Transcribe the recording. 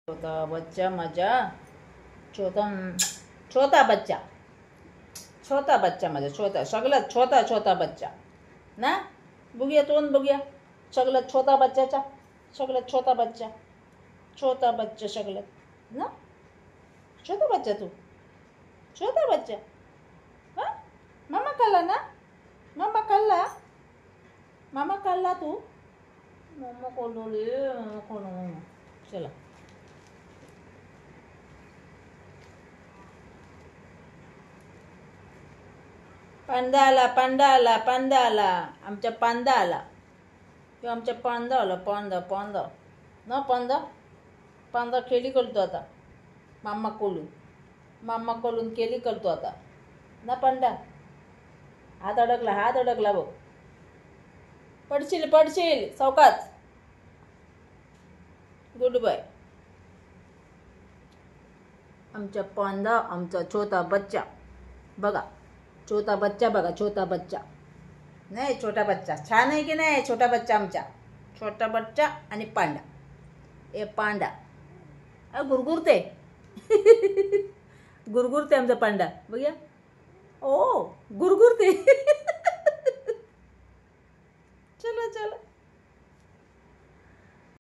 छोटा बच्चा मजा छोटा छोटा बच्चा छोटा बच्चा मजा छोटा सगळ्यात छोटा छोटा बच्चा ना बघूया तोंड बघूया सगळ्यात छोटा बच्चाचा सगळ्यात छोटा बच्चा सगळ्यात ना छोटा बच्चा तू छोटा बच्चा हा मामा खाल्ला ना मामा खाल्ला तू मामा खाल्लो रे खाल्लो चला पांडा आला आमच्या पांडा आला किंवा आमच्या पांडा आला पांडा ना पांडा खेळी करतो आता मामा कोलून केली करतो आता ना पांडा हात अडकला बघ पडशील चौकात गुड बाय आमच्या पांडा आमचा छोटा बच्चा बघा छोटा बच्चा नाही छोटा बच्चा छान आहे की नाही छोटा बच्चा आमचा छोटा बच्चा आणि पांडा ए पांडा गुरगुरते गुरगुरते आमचा पांडा बघूया ओ गुरगुरते